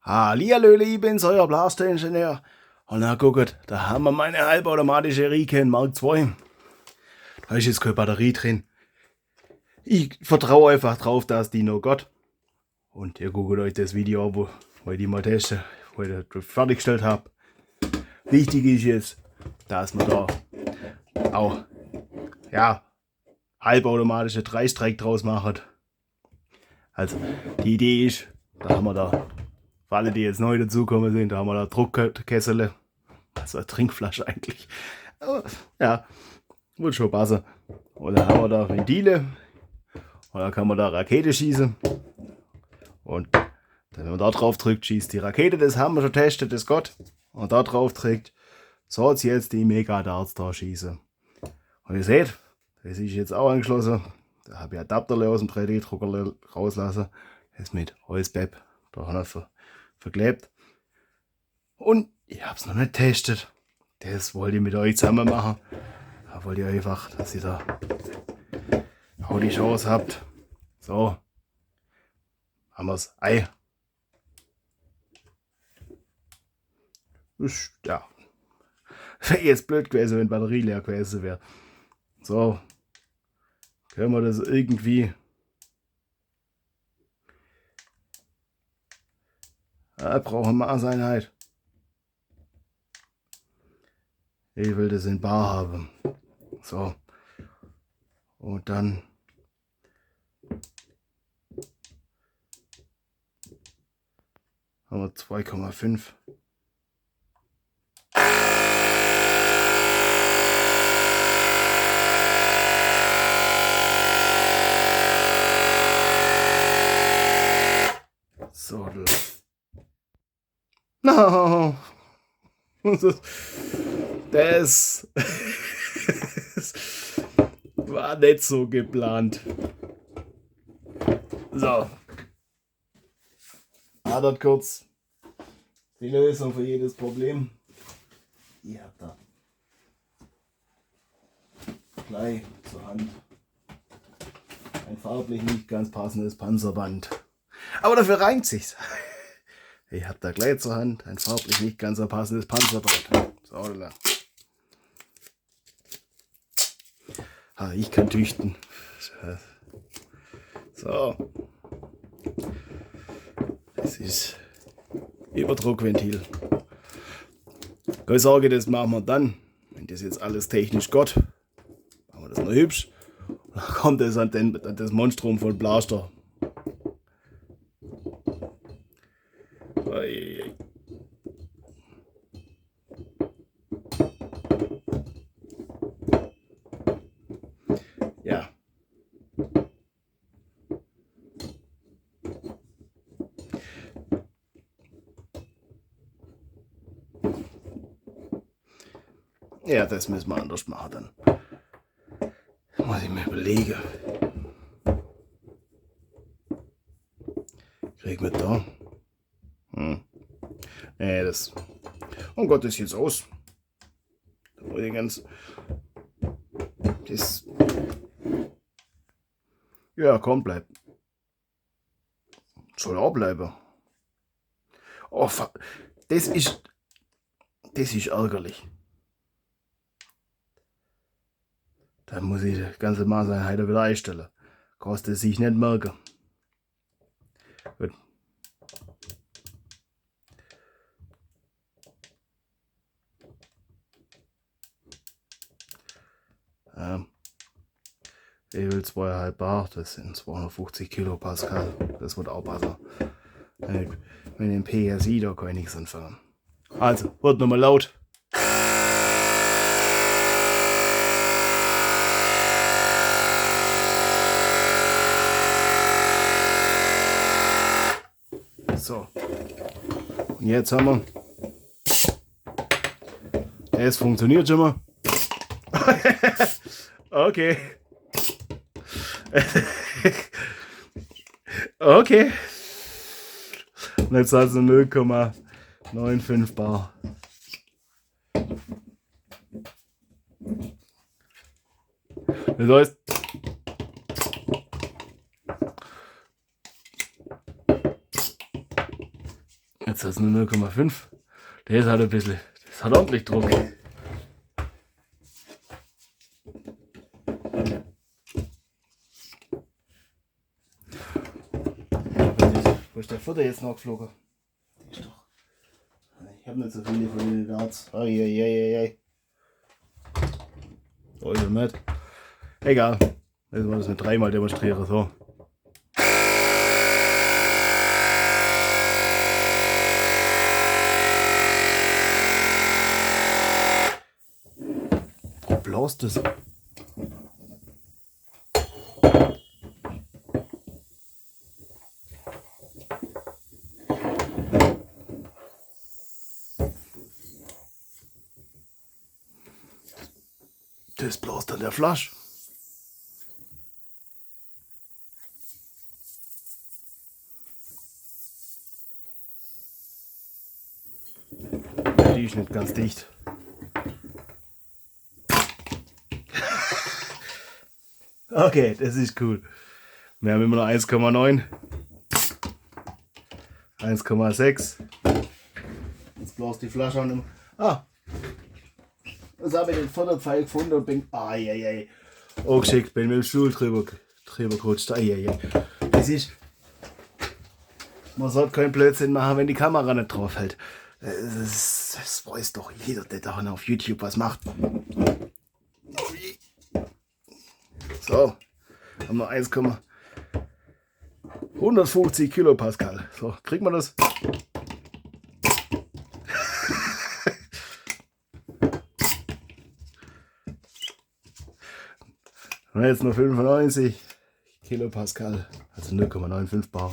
Hallihallöle, ich bin's, euer Blaster-Ingenieur. Und na guckt, da haben wir meine halbautomatische Riken Mark II. Da ist jetzt keine Batterie drin. Ich vertraue einfach drauf, dass die noch Gott. Und ihr guckt euch das Video an, wo ich die mal teste, wo ich das fertiggestellt habe. Wichtig ist jetzt, dass man da auch, halbautomatische Dreistreck draus macht. Also, die Idee ist, da haben wir da, für alle, die jetzt neu dazugekommen sind, da haben wir da Druckkessel. Also eine Trinkflasche eigentlich. Aber ja, wird schon passen. Und dann haben wir da Ventile. Und dann kann man da Rakete schießen. Und wenn man da drauf drückt, schießt die Rakete. Das haben wir schon getestet, das Gott. Und da drauf drückt, soll es jetzt die Mega-Darts da schießen. Und ihr seht, das ist jetzt auch angeschlossen. Da habe ich Adapter aus dem 3D-Drucker rauslassen. Das ist mit Holzbeb da noch verklebt. Und ich habe es noch nicht getestet. Das wollte ich mit euch zusammen machen. Da wollte ich einfach, dass ihr da auch die Chance habt. So, haben wir das Ei. Ja, wäre jetzt blöd gewesen, wenn die Batterie leer gewesen wäre. So, können wir das irgendwie... brauchen wir Maßeinheit. Ich will das in bar haben. So. Und dann haben wir 2,5. So. No. Das war nicht so geplant. So. Adert kurz die Lösung für jedes Problem. Ihr habt da gleich zur Hand ein farblich nicht ganz passendes Panzerband. Aber dafür reimt sich's. Ich hab da gleich zur Hand ein farblich nicht ganz so passendes Panzerband. So, da. Ich kann tüchten. So. Das ist Überdruckventil. Keine Sorge, das machen wir dann, wenn das jetzt alles technisch geht. Machen wir das noch hübsch. Und dann kommt das an das Monstrum von Blaster. Ja. Ja, das müssen wir anders machen dann. Muss ich mir überlegen. Krieg mit da. Nee, das. Oh Gott, das jetzt aus. Übrigens. Das. Ja, komm, bleib. Soll auch bleiben. Oh, das ist ärgerlich. Dann muss ich die ganze Maßeinheit wieder einstellen. Kannst du sich nicht merken. Gut. Ich will 2,5 Bar, das sind 250 Kilopascal. Das wird auch passen. Mit dem PSI, da kann ich nichts anfangen. Also, wird nochmal laut. So. Und jetzt haben wir. Es funktioniert schon mal. Okay. Okay. Und jetzt hat es 0,95 Bar. Das heißt, Jetzt ist es nur 0,5. Der ist halt ein bisschen, das hat ordentlich Druck. Wo ist der Futter jetzt noch geflogen? Ich habe nicht so viele von den Darts. Eieieiei. Oder nicht. Egal. Jetzt mal das mit 3-mal demonstrieren. So. Wo blaust das? Das blast an der Flasche. Die ist nicht ganz dicht. Okay, das ist cool. Wir haben immer noch 1,9. 1,6. Jetzt blast die Flasche an. Jetzt habe ich den Vorderpfeil gefunden und bin angeschickt, bin mit dem Stuhl drüber gerutscht. Das ist. Man sollte keinen Blödsinn machen, wenn die Kamera nicht drauf hält. Das weiß doch jeder, der da auf YouTube was macht. So, haben wir 150 Kilopascal. So, kriegt man das? Und jetzt noch 95 Kilopascal, also 0,95 Bar.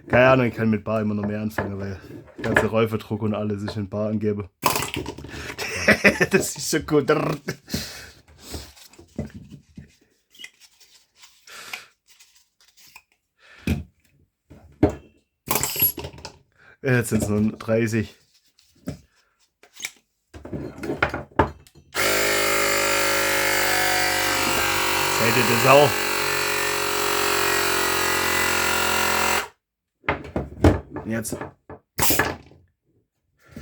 Keine Ahnung, ich kann mit Bar immer noch mehr anfangen, weil der ganze Räuferdruck und alles ist in Bar angebe. Das ist so gut. Jetzt sind es nur 30. Seht ihr das auch? Jetzt,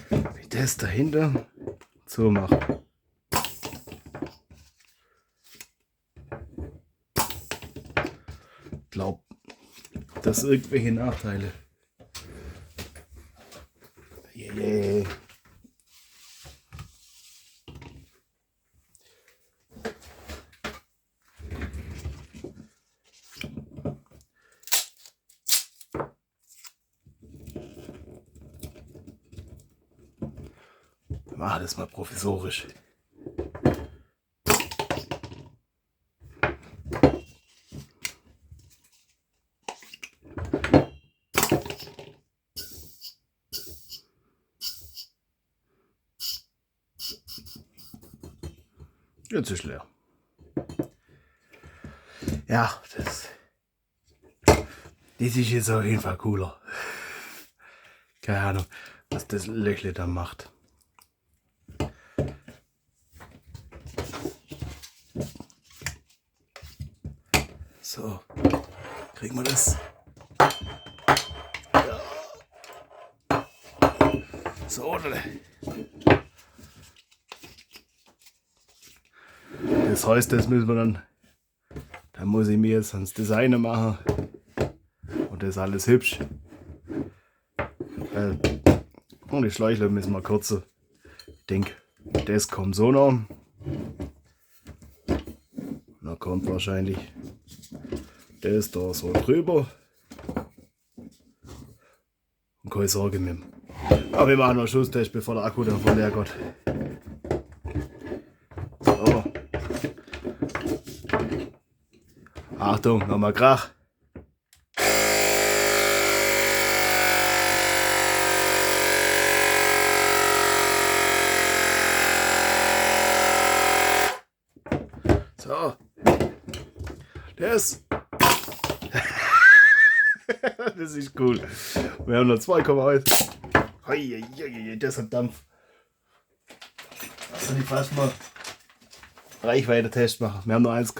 wie das dahinter so macht. Ich glaube, das irgendwelche Nachteile. Yeah. Mach das mal provisorisch. Jetzt ist leer. Ja, das ist jetzt auf jeden Fall cooler. Keine Ahnung, was das Löchle da macht. So, kriegen wir das? Ja. So, oder? Das heißt, das müssen wir dann muss ich mir jetzt ans Design machen und das ist alles hübsch. Und die Schläuche müssen wir kürzer. Ich denke, das kommt so noch. Dann kommt wahrscheinlich das da so drüber. Und keine Sorge mehr. Aber wir machen noch einen Schusstest, bevor der Akku dann von leer geht. So. Achtung, nochmal Krach. So. Das. Das ist cool. Wir haben noch 2,1. Das hat Dampf. Also ich fast mal Reichweite-Test machen. Wir haben noch 1.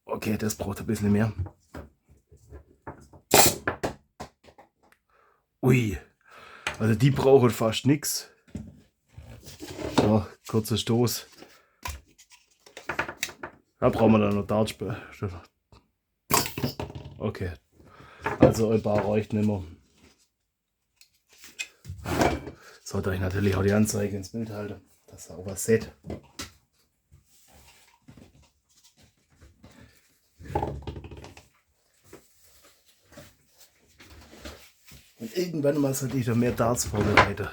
Okay, das braucht ein bisschen mehr. Ui, also die brauchen fast nichts. So, kurzer Stoß. Da brauchen wir dann noch Dartspiel. Okay, also ein paar reicht nicht mehr. Sollte euch natürlich auch die Anzeige ins Bild halten, dass ihr auch was seht. Und irgendwann mal sollte ich da mehr Darts vorbereiten.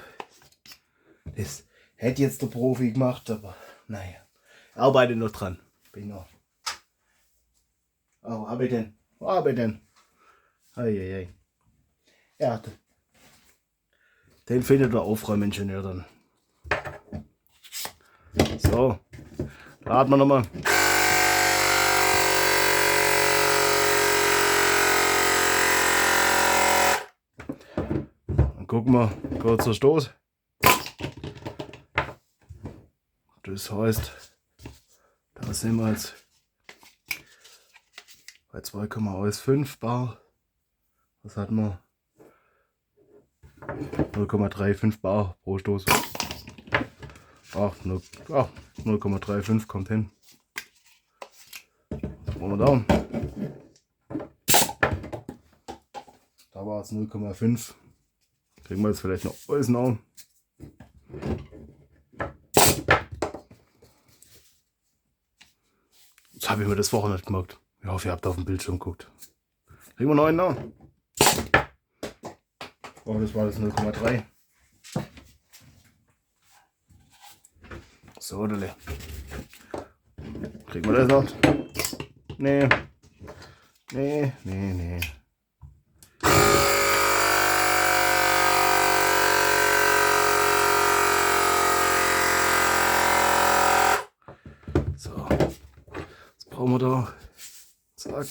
Das hätte jetzt der Profi gemacht, aber naja. Arbeite noch dran. Bin noch. Oh, habe ich denn? Wo habe ich denn? Eieiei. Ja, den findet der Aufräumingenieur dann. So, laden wir nochmal. Dann gucken wir, kurzer Stoß. Das heißt, da sind wir jetzt bei 2,5 Bar. Was hatten wir? 0,35 Bar pro Stoß. Ach, 0,35 kommt hin. Wollen wir da? Da war es 0,5. Kriegen wir jetzt vielleicht noch alles nach. Jetzt habe ich mir das Wochenende gemerkt. Ich hoffe, ihr habt auf dem Bildschirm geguckt. Kriegen wir noch einen nach. Oh, das war das 0,3. So, Dele. Kriegen wir das noch? Nee. Nee, nee, nee. So. Was brauchen wir da? Zack.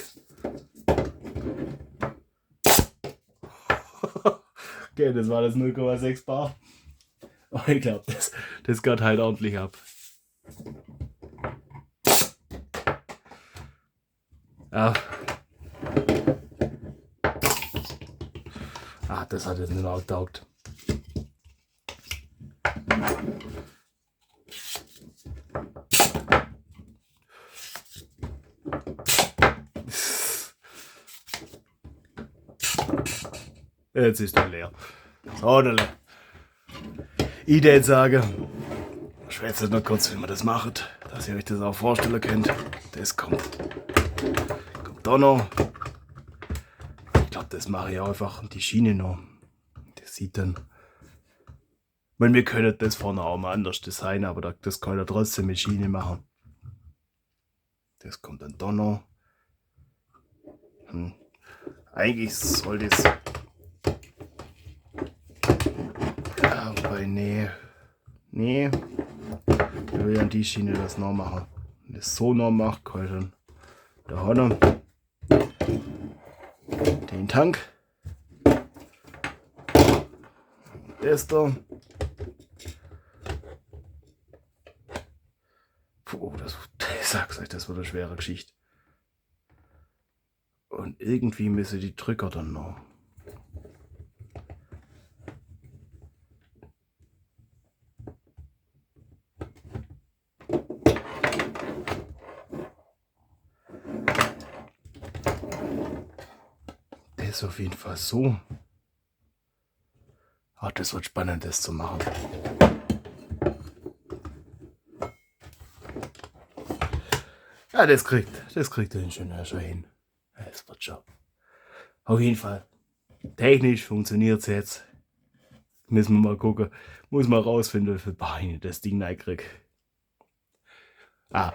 Okay, das war das 0,6 Bar. Aber ich glaube, das geht halt ordentlich ab. Ja. Ah, das hat jetzt nicht auch getaugt. Jetzt ist er leer. So, ich würde sagen, ich schwätze noch kurz, wie man das macht, dass ihr euch das auch vorstellen könnt. Das kommt da noch. Ich glaube, das mache ich einfach die Schiene noch. Das sieht dann. Ich meine, wir können das vorne auch mal anders designen, aber das kann ich trotzdem mit Schiene machen. Das kommt dann da noch. Eigentlich soll das. Ja, wobei, nee. Nee. Ich will an die Schiene das noch machen. Wenn das so noch macht, kann ich dann da vorne den Tank. Das da. Puh, ich sag's euch, das wird eine schwere Geschichte. Und irgendwie müssen die Drücker dann noch. Das ist auf jeden Fall so. Ach, das wird spannend, das zu machen. Ja, das kriegt der Ingenieur schon hin. Das wird schon. Auf jeden Fall. Technisch funktioniert es jetzt. Müssen wir mal gucken. Muss mal rausfinden, wie viele Beine das Ding reinkriegt. Ah,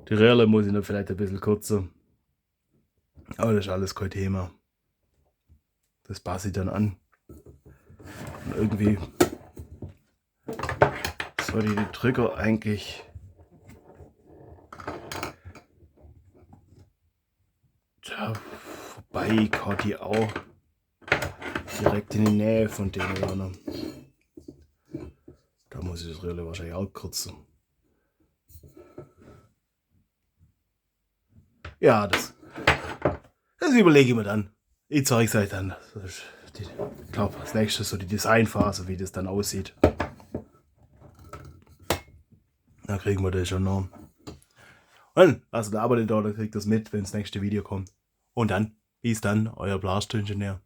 die Röhrle muss ich noch vielleicht ein bisschen kürzer. Aber das ist alles kein Thema. Das passe ich dann an. Und irgendwie soll die Drücker eigentlich ja, vorbei kann die auch direkt in die Nähe von denen lernen. Da muss ich das Röhrle wahrscheinlich auch kürzen. Ja, das überlege ich mir dann. Ich zeige es euch dann. ich glaube, das nächste ist so die Designphase, wie das dann aussieht. Da kriegen wir das schon noch. Und also der arbeitet da, der kriegt das mit, wenn das nächste Video kommt. Und dann, bis dann, euer Blastingenieur.